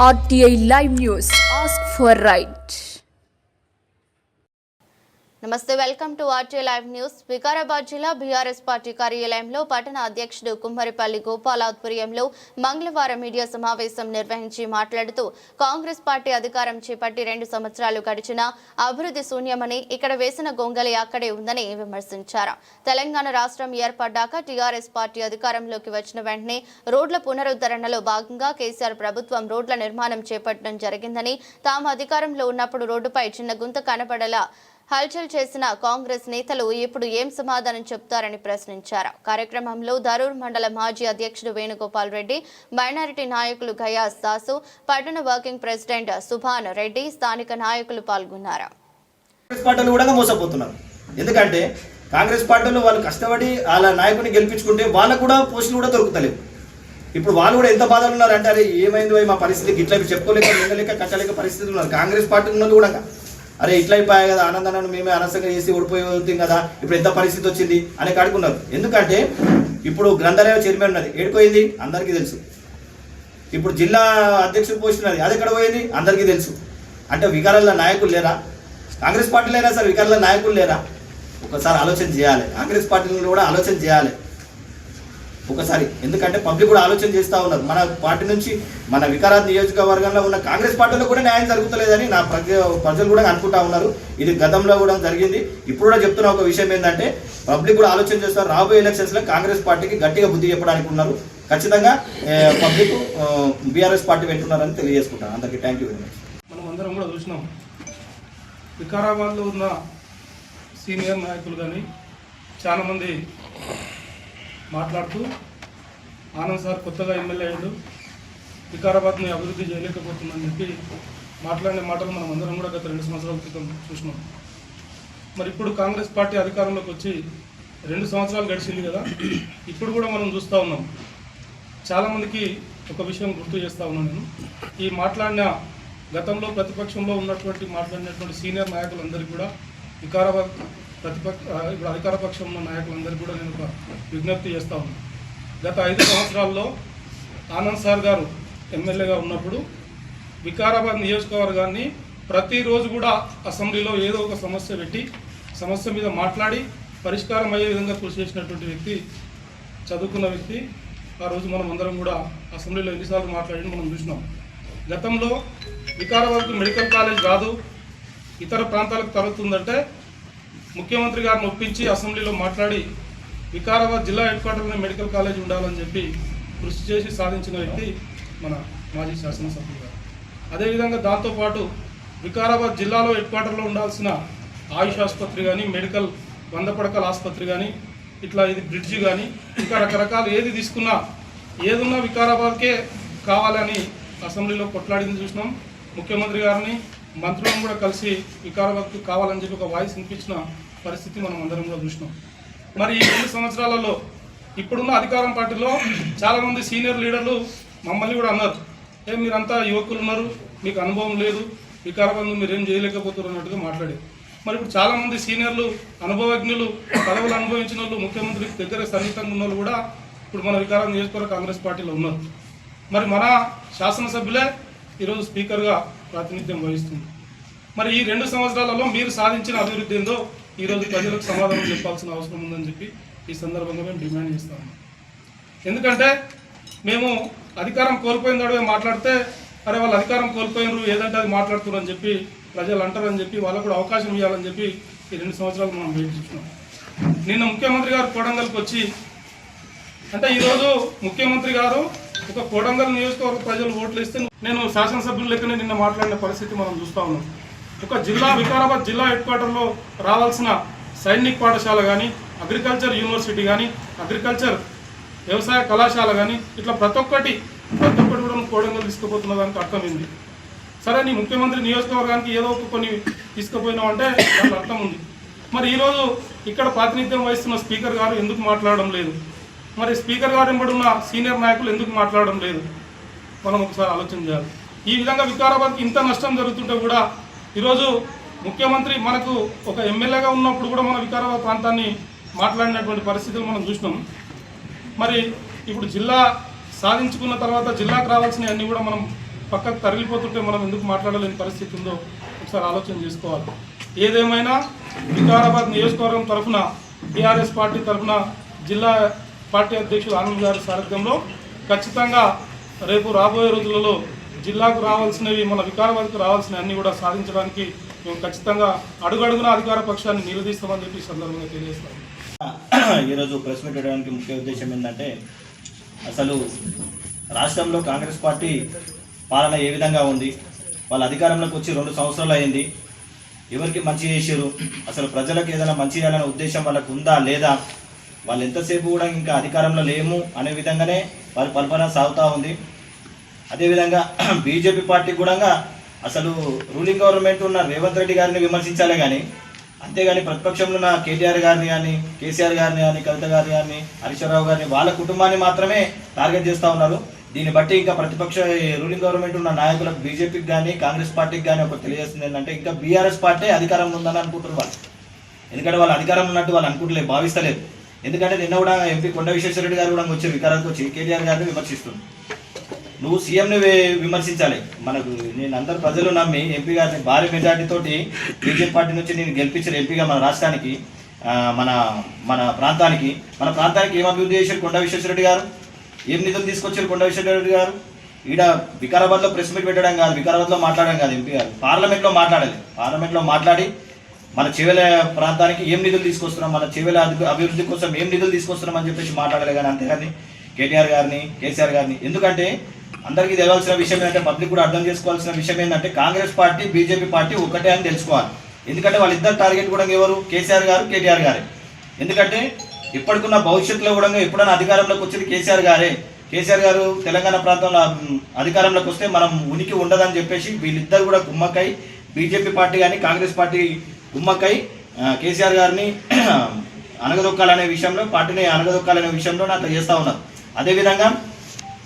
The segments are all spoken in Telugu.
RTI Live News. Ask for right. నమస్తే, welcome to RTI live news. Vikarabad జిల్లా బీఆర్ఎస్ పార్టీ కార్యాలయంలో పట్టణ అధ్యక్షుడు కుమ్మరిపల్లి గోపాల్ ఆధ్వర్యంలో మంగళవారం మీడియా సమావేశం నిర్వహించి మాట్లాడుతూ కాంగ్రెస్ పార్టీ అధికారం చేపట్టి 2 సంవత్సరాలు గడిచినా అభివృద్ధి శూన్యమని, ఇక్కడ వేసిన గొంగలి అక్కడే ఉందని విమర్శించారు. తెలంగాణ రాష్ట్రం ఏర్పడ్డాక టీఆర్ఎస్ పార్టీ అధికారంలోకి వచ్చిన వెంటనే రోడ్ల పునరుద్ధరణలో భాగంగా కేసీఆర్ ప్రభుత్వం రోడ్ల నిర్మాణం చేపట్టడం జరిగిందని, తాము అధికారంలో ఉన్నప్పుడు రోడ్డుపై చిన్న గుంత కనబడేలా హల్చల్ చేసిన కాంగ్రెస్ నేతలు ఇప్పుడు ఏం సమాధానం చెప్తారని ప్రశ్నించారు. కార్యక్రమంలో ధరూర్ మండల మాజీ అధ్యక్షుడు వేణుగోపాల్ రెడ్డి, మైనారిటీ నాయకులు గయాస్ దాసు, పట్టణ వర్కింగ్ ప్రెసిడెంట్ సుభాన్ రెడ్డి, స్థానిక నాయకులు పాల్గొన్నారు. ఎందుకంటే కాంగ్రెస్ పార్టీలో వాళ్ళు కష్టపడి వాళ్ళ నాయకుడిని గెలిపించుకుంటే వాళ్ళకు కూడా పోస్టులు కూడా దొరుకుతలేవు. ఇప్పుడు వాళ్ళు కూడా ఎంత బాధలు ఉన్నారు అంటే, అరే ఏమైంది మా పరిస్థితి ఇట్లా చెప్పుకోలేక మింగలేక కట్టలేక పరిస్థితులు ఉన్నారు. కాంగ్రెస్ పార్టీ ఉన్నది కూడా అరే ఇట్లా అయిపోయా కదా, ఆనందాన్ని మేమే అనవసరంగా చేసి ఓడిపోతుంది కదా, ఇప్పుడు ఎంత పరిస్థితి వచ్చింది అని కాడుకున్నారు. ఎందుకంటే ఇప్పుడు గ్రంథాలయ చైర్మన్ ఉన్నది, ఏడుకోయింది అందరికీ తెలుసు. ఇప్పుడు జిల్లా అధ్యక్షుడు పోస్ట్ ఉన్నది, అది ఎక్కడ పోయింది అందరికీ తెలుసు. అంటే వికారాల నాయకులు లేరా? కాంగ్రెస్ పార్టీలో అయినా సరే వికారాల నాయకులు లేరా? ఒకసారి ఆలోచన చేయాలి. కాంగ్రెస్ పార్టీలో కూడా ఆలోచన చేయాలి ఒకసారి. ఎందుకంటే పబ్లిక్ కూడా ఆలోచన చేస్తూ ఉన్నారు. మన పార్టీ నుంచి మన వికారాబాద్ నియోజకవర్గంలో ఉన్న కాంగ్రెస్ పార్టీలో కూడా న్యాయం జరుగుతలేదని నా ప్రజలు కూడా అనుకుంటా ఉన్నారు. ఇది గతంలో కూడా జరిగింది. ఇప్పుడు కూడా చెప్తున్న ఒక విషయం ఏంటంటే, పబ్లిక్ కూడా ఆలోచన చేస్తారు. రాబోయే ఎలక్షన్స్లో కాంగ్రెస్ పార్టీకి గట్టిగా బుద్ధి చెప్పడానికి ఉన్నారు. ఖచ్చితంగా పబ్లిక్ బీఆర్ఎస్ పార్టీ పెట్టున్నారని తెలియజేసుకుంటాను. అందరికీ థ్యాంక్ యూ వెరీ మచ్. మనం అందరం కూడా చూసినాం, వికారాబాద్లో ఉన్న సీనియర్ నాయకులు కానీ చాలామంది మాట్లాడుతూ ఆనంద్ సార్ కొత్తగా ఎమ్మెల్యే అయ్యాడు, వికారాబాద్ని అభివృద్ధి చేయలేకపోతుందని చెప్పి మాట్లాడిన మాటలు మనం అందరం కూడా గత 2 సంవత్సరాల క్రితం చూసినాం. మరి ఇప్పుడు కాంగ్రెస్ పార్టీ అధికారంలోకి వచ్చి 2 సంవత్సరాలు గడిచింది కదా, ఇప్పుడు కూడా మనం చూస్తూ ఉన్నాం. చాలామందికి ఒక విషయం గుర్తు చేస్తూ ఉన్నాను నేను. ఈ మాట్లాడిన గతంలో ప్రతిపక్షంలో మాట్లాడినటువంటి సీనియర్ నాయకులందరికీ కూడా వికారాబాద్ ఇప్పుడు అధికార పక్షంలో ఉన్న నాయకులందరికీ కూడా నేను ఒక విజ్ఞప్తి చేస్తూ ఉన్నాను. గత 5 సంవత్సరాల్లో ఆనంద్ సార్ గారు ఎమ్మెల్యేగా ఉన్నప్పుడు వికారాబాద్ నియోజకవర్గాన్ని ప్రతిరోజు కూడా అసెంబ్లీలో ఏదో ఒక సమస్య పెట్టి సమస్య మీద మాట్లాడి పరిష్కారం అయ్యే విధంగా కృషి చేసినటువంటి వ్యక్తి, చదువుకున్న వ్యక్తి. ఆ రోజు మనం అందరం కూడా అసెంబ్లీలో ఎన్నిసార్లు మాట్లాడి మనం చూసినాం. గతంలో వికారాబాద్కు మెడికల్ కాలేజ్ కాదు, ఇతర ప్రాంతాలకు తరుగుతుందంటే ముఖ్యమంత్రి గారిని ఒప్పించి అసెంబ్లీలో మాట్లాడి వికారాబాద్ జిల్లా హెడ్ క్వార్టర్లో మెడికల్ కాలేజ్ ఉండాలని చెప్పి కృషి చేసి సాధించిన వ్యక్తి మన మాజీ శాసనసభ్యులు గారు. అదేవిధంగా దాంతోపాటు వికారాబాద్ జిల్లాలో హెడ్ క్వార్టర్లో ఉండాల్సిన ఆయుష్ ఆసుపత్రి కానీ, మెడికల్ 100 పడకల ఆసుపత్రి కానీ, ఇట్లా ఇది బ్రిడ్జి కానీ, ఇంకా రకరకాలు ఏది తీసుకున్నా ఏదున్నా వికారాబాద్కే కావాలని అసెంబ్లీలో కొట్లాడింది చూసినాం. ముఖ్యమంత్రి గారిని మంత్రులను కూడా కలిసి వికారాబాద్కు కావాలని చెప్పి ఒక వాయిస్ వినిపించిన పరిస్థితి మనం అందరం కూడా చూసినాం. మరి ఈ 2 సంవత్సరాలలో ఇప్పుడున్న అధికారం పార్టీలో చాలామంది సీనియర్ లీడర్లు మమ్మల్ని కూడా అన్నారు, మీరంతా యువకులు ఉన్నారు, మీకు అనుభవం లేదు, వికారాబాద్ను మీరేం చేయలేకపోతున్నారు అన్నట్టుగా మాట్లాడారు. మరి ఇప్పుడు చాలామంది సీనియర్లు, అనుభవజ్ఞులు, పదవులు అనుభవించిన వాళ్ళు, ముఖ్యమంత్రికి దగ్గర సన్నిహితంగా ఉన్న వాళ్ళు కూడా ఇప్పుడు మన వికారాబాద్ నియోజకవర్గ కాంగ్రెస్ పార్టీలో ఉన్నారు. మరి మన శాసనసభ్యులే ఈరోజు స్పీకర్గా ప్రాతినిధ్యం వహిస్తుంది. మరి ఈ 2 సంవత్సరాలలో మీరు సాధించిన అభివృద్ధి ఏందో ఈరోజు ప్రజలకు సమాధానం చెప్పాల్సిన అవసరం ఉందని చెప్పి ఈ సందర్భంగా మేము డిమాండ్ చేస్తాము. ఎందుకంటే మేము అధికారం కోల్పోయిన తడవే మాట్లాడితే, అరే వాళ్ళు అధికారం కోల్పోయినారు ఏదంటే అది మాట్లాడుతున్నారు అని చెప్పి ప్రజలు అంటారని చెప్పి వాళ్ళకు కూడా అవకాశం ఇవ్వాలని చెప్పి ఈ 2 సంవత్సరాలు మనం వెయిట్ చేస్తున్నాం. నిన్న ముఖ్యమంత్రి గారు కోడంగల్కి వచ్చి, అంటే ఈరోజు ముఖ్యమంత్రి గారు ఒక కోడంగల్ నియోజకవర్గ ప్రజలు ఓట్లు ఇస్తే నేను శాసనసభ్యుల లెక్కనే నిన్న మాట్లాడిన పరిస్థితి మనం చూస్తూ ఉన్నాం. ఒక జిల్లా వికారాబాద్ జిల్లా హెడ్ క్వార్టర్లో రావాల్సిన సైనిక్ పాఠశాల కానీ, అగ్రికల్చర్ యూనివర్సిటీ కానీ, అగ్రికల్చర్ వ్యవసాయ కళాశాల కానీ, ఇట్లా ప్రతి ఒక్కటి కూడా కోడంగల్ తీసుకుపోతున్న దానికి అర్థమైంది. సరే, నీ ముఖ్యమంత్రి నియోజకవర్గానికి ఏదో ఒక కొన్ని తీసుకుపోయినావు అంటే దానికి అర్థం ఉంది. మరి ఈరోజు ఇక్కడ ప్రాతినిధ్యం వహిస్తున్న స్పీకర్ గారు ఎందుకు మాట్లాడడం లేదు? మరి స్పీకర్ గారు వెంబడున్న సీనియర్ నాయకులు ఎందుకు మాట్లాడడం లేదు? మనం ఒకసారి ఆలోచన చేయాలి. ఈ విధంగా వికారాబాద్కి ఇంత నష్టం జరుగుతుంటే కూడా ఈరోజు ముఖ్యమంత్రి మనకు ఒక ఎమ్మెల్యేగా ఉన్నప్పుడు కూడా మన వికారాబాద్ ప్రాంతాన్ని మాట్లాడినటువంటి పరిస్థితులు మనం చూసినాం. మరి ఇప్పుడు జిల్లా సాధించుకున్న తర్వాత జిల్లాకు రావాల్సిన అన్ని కూడా మనం పక్కకు తరలిపోతుంటే మనం ఎందుకు మాట్లాడలేని పరిస్థితి ఉందో ఒకసారి ఆలోచన చేసుకోవాలి. ఏదేమైనా వికారాబాద్ నియోజకవర్గం తరఫున టీఆర్ఎస్ పార్టీ తరఫున జిల్లా పార్టీ అధ్యక్షుడు ఆనంద్ గారి సారథ్యంలో ఖచ్చితంగా రేపు రాబోయే రోజులలో జిల్లాకు రావాల్సినవి, మన వికారాబాద్కు రావాల్సినవి అన్నీ కూడా సాధించడానికి మేము ఖచ్చితంగా అడుగడుగున అధికార పక్షాన్ని నిలదీస్తామని చెప్పి ఈ సందర్భంగా తెలియజేస్తాం. ఈరోజు ప్రెస్ మీట్ పెట్టడానికి ముఖ్య ఉద్దేశం ఏంటంటే, అసలు రాష్ట్రంలో కాంగ్రెస్ పార్టీ పాలన ఏ విధంగా ఉంది, వాళ్ళ అధికారంలోకి వచ్చి 2 సంవత్సరాలు అయింది, ఎవరికి మంచి చేశారు, అసలు ప్రజలకు ఏదైనా మంచి చేయాలనే ఉద్దేశం వాళ్ళకు ఉందా లేదా, వాళ్ళు ఎంతసేపు కూడా ఇంకా అధికారంలో లేము అనే విధంగానే వారి పరిపాలన సాగుతూ ఉంది. అదేవిధంగా బీజేపీ పార్టీ కూడా అసలు రూలింగ్ గవర్నమెంట్ ఉన్న రేవంత్ రెడ్డి గారిని విమర్శించాలే కానీ, అంతేగాని ప్రతిపక్షంలో ఉన్న కేటీఆర్ గారిని కానీ, కేసీఆర్ గారిని కానీ, కవిత గారిని కానీ, హరీశ్వరరావు గారిని, వాళ్ళ కుటుంబాన్ని మాత్రమే టార్గెట్ చేస్తూ ఉన్నారు. దీన్ని బట్టి ఇంకా ప్రతిపక్ష రూలింగ్ గవర్నమెంట్ ఉన్న నాయకులకు బీజేపీకి కానీ కాంగ్రెస్ పార్టీకి కానీ ఒకటి తెలియజేస్తుంది ఏంటంటే, ఇంకా బీఆర్ఎస్ పార్టీ అధికారంలో ఉందని అనుకుంటున్నారు వాళ్ళు. ఎందుకంటే వాళ్ళు అధికారం ఉన్నట్టు వాళ్ళు అనుకుంటలేదు, భావిస్తలేదు. ఎందుకంటే నిన్న కూడా ఎంపీ కొండ విశ్వేశ్వరరెడ్డి గారు కూడా వచ్చి వికారానికి వచ్చి కేటీఆర్ గారిని విమర్శిస్తుంది. నువ్వు సీఎంని విమర్శించాలి. మనకు నేను అందరు ప్రజలు నమ్మి ఎంపీ గారిని భారీ మెజార్టీతోటి బీజేపీ పార్టీ నుంచి నేను గెలిపించారు ఎంపీగా మన రాష్ట్రానికి, మన ప్రాంతానికి ఏం అభివృద్ధి చేశారు కొండ విశ్వేశ్వరరెడ్డి గారు, ఏం నిధులు తీసుకొచ్చారు కొండ విశ్వేశ్వరరెడ్డి గారు. ఈడ వికారాబాద్లో ప్రెస్ మీట్ పెట్టడం కాదు, వికారాబాద్లో మాట్లాడడం కాదు, ఎంపీ గారు పార్లమెంట్లో మాట్లాడాలి. పార్లమెంట్లో మాట్లాడి మన చెవెల ప్రాంతానికి ఏం నిధులు తీసుకొస్తున్నాం, మన చెవెల అభివృద్ధి కోసం ఏం నిధులు తీసుకొస్తున్నాం అని చెప్పేసి మాట్లాడాలి. కానీ అంతేగాని కేటీఆర్ గారిని కేసీఆర్ గారిని, ఎందుకంటే అందరికీ తెలియాల్సిన విషయం ఏంటంటే, పబ్లిక్ కూడా అర్థం చేసుకోవాల్సిన విషయం ఏంటంటే, కాంగ్రెస్ పార్టీ బీజేపీ పార్టీ ఒకటే అని తెలుసుకోవాలి. ఎందుకంటే వాళ్ళిద్దరు టార్గెట్ కూడా ఎవరు, కేసీఆర్ గారు కేటీఆర్ గారే. ఎందుకంటే ఇప్పటికున్న భవిష్యత్తులో కూడా ఎప్పుడైనా అధికారంలోకి వచ్చేది కేసీఆర్ గారే. కేసీఆర్ గారు తెలంగాణ ప్రాంతంలో అధికారంలోకి వస్తే మనం ఉనికి ఉండదని చెప్పేసి వీళ్ళిద్దరు కూడా కుమ్మక్కై, బీజేపీ పార్టీ కానీ కాంగ్రెస్ పార్టీ కుమ్మక్కై కేసీఆర్ గారిని అనగదొక్కాలనే విషయంలో, పార్టీని అనగదొక్కాలనే విషయంలో అట్లా చేస్తూ ఉన్నారు. అదేవిధంగా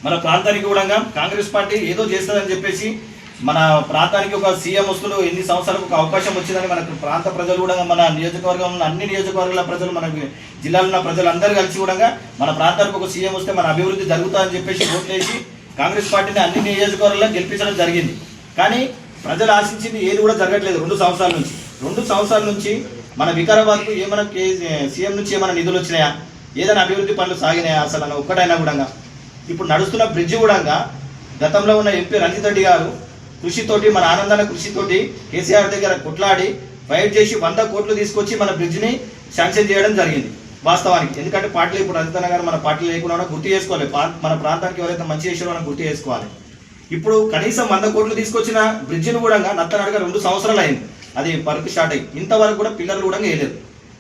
మన ప్రాంతానికి కూడా కాంగ్రెస్ పార్టీ ఏదో చేస్తుందని చెప్పేసి, మన ప్రాంతానికి ఒక సీఎం వస్తువులు ఎన్ని సంవత్సరాలకు ఒక అవకాశం వచ్చిందని మనకు ప్రాంత ప్రజలు కూడా, మన నియోజకవర్గంలో అన్ని నియోజకవర్గాల ప్రజలు, మన జిల్లాలో ఉన్న ప్రజలందరూ కలిసి కూడా మన ప్రాంతానికి ఒక సీఎం వస్తే మన అభివృద్ధి జరుగుతుందని చెప్పేసి ఓట్లేసి కాంగ్రెస్ పార్టీని అన్ని నియోజకవర్గాల్లో గెలిపించడం జరిగింది. కానీ ప్రజలు ఆశించింది ఏది కూడా జరగట్లేదు. 2 సంవత్సరాల నుంచి మన వికారాబాద్కు ఏమైనా సీఎం నుంచి ఏమైనా నిధులు వచ్చినాయా, ఏదైనా అభివృద్ధి పనులు సాగినాయా అసలు అన్న ఒక్కటైనా కూడా. ఇప్పుడు నడుస్తున్న బ్రిడ్జి కూడా గతంలో ఉన్న ఎంపీ రంజిత్ రెడ్డి గారు కృషితోటి, మన ఆనందాల కృషితోటి కేసీఆర్ దగ్గర కొట్లాడి ఫైట్ చేసి 100 కోట్లు తీసుకొచ్చి మన బ్రిడ్జిని శాంక్షన్ చేయడం జరిగింది వాస్తవానికి. ఎందుకంటే పార్టీలు ఇప్పుడు రంజిత్ గారు మన పార్టీ లేకుండా గుర్తు చేసుకోవాలి, మన ప్రాంతానికి ఎవరైతే మంచి చేసారో మనం గుర్తు చేసుకోవాలి. ఇప్పుడు కనీసం 100 కోట్లు తీసుకొచ్చిన బ్రిడ్జిని కూడా నత్తనడగా 2 సంవత్సరాలు అయింది అది వర్క్ స్టార్ట్ అయ్యి. ఇంతవరకు కూడా పిల్లర్లు కూడా వేయలేదు.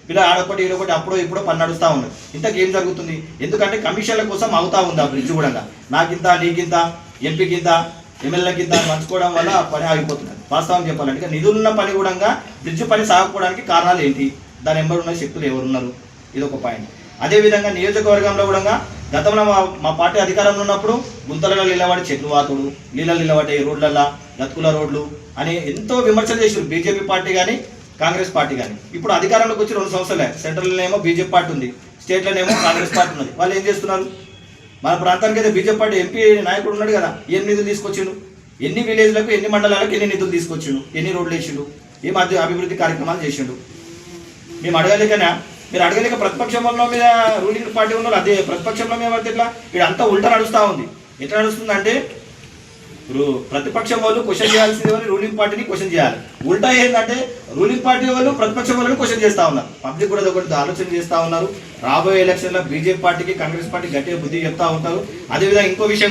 పిల్లలు ఆడొకటి ఈడొకటి అప్పుడో ఇప్పుడో పని నడుస్తూ ఉన్నది. ఇంతకేం జరుగుతుంది, ఎందుకంటే కమిషన్ల కోసం అవుతా ఉంది ఆ బ్రిడ్జ్ కూడా. నాకింత, నీకింత, ఎంపీకింత, ఎమ్మెల్యేకింత పంచుకోవడం వల్ల పని ఆగిపోతున్నది. వాస్తవం చెప్పాలంటే నిధులున్న పని కూడా బ్రిడ్జ్ పని సాగకపోవడానికి కారణాలు ఏంటి, దాని ఎవరున్న శక్తులు ఎవరున్నారు, ఇది ఒక పాయింట్. అదేవిధంగా నియోజకవర్గంలో కూడా గతంలో మా పార్టీ అధికారంలో ఉన్నప్పుడు గుంతలలో నిలబడి చెట్లు వాతుడు, నీళ్ళలు నిలబడే రోడ్లల్లో గతుకుల రోడ్లు అని ఎంతో విమర్శలు చేశారు బీజేపీ పార్టీ కానీ కాంగ్రెస్ పార్టీ కానీ. ఇప్పుడు అధికారంలోకి వచ్చి 2 సంవత్సరాలే. సెంట్రల్లోనేమో బీజేపీ పార్టీ ఉంది, స్టేట్లోనేమో కాంగ్రెస్ పార్టీ ఉన్నది. వాళ్ళు ఏం చేస్తున్నారు, మన ప్రాంతానికి అయితే బీజేపీ పార్టీ ఎంపీ నాయకుడు ఉన్నాడు కదా, ఏం నిధులు తీసుకొచ్చిండు, ఎన్ని విలేజ్లకు, ఎన్ని మండలాలకు ఎన్ని నిధులు తీసుకొచ్చిండు, ఎన్ని రోడ్లు వేసిండు, ఏం అభివృద్ధి కార్యక్రమాలు చేసిండు. మేము అడగలేకనా, మీరు అడగలేక ప్రతిపక్షంలో మీద రూలింగ్ పార్టీ ఉన్నారు, అదే ప్రతిపక్షంలో మేము పడితే ఎట్లా, ఇక్కడ అంతా ఉల్టా నడుస్తూ ఉంది. ఎట్లా నడుస్తుంది అంటే, ప్రతిపక్షం వాళ్ళు క్వశ్చన్ చేయాల్సింది వాళ్ళు రూలింగ్ పార్టీని క్వశ్చన్ చేయాలి. ఉల్టా ఏంటంటే రూలింగ్ పార్టీ వాళ్ళు ప్రతిపక్షం వాళ్ళని క్వశ్చన్ చేస్తూ ఉన్నారు. పబ్లిక్ కూడా ఒకటి ఆలోచన చేస్తూ ఉన్నారు. రాబోయే ఎలక్షన్లో బీజేపీ పార్టీకి కాంగ్రెస్ పార్టీ గట్టిగా బుద్ధి చెప్తా ఉంటారు. అదేవిధంగా ఇంకో విషయం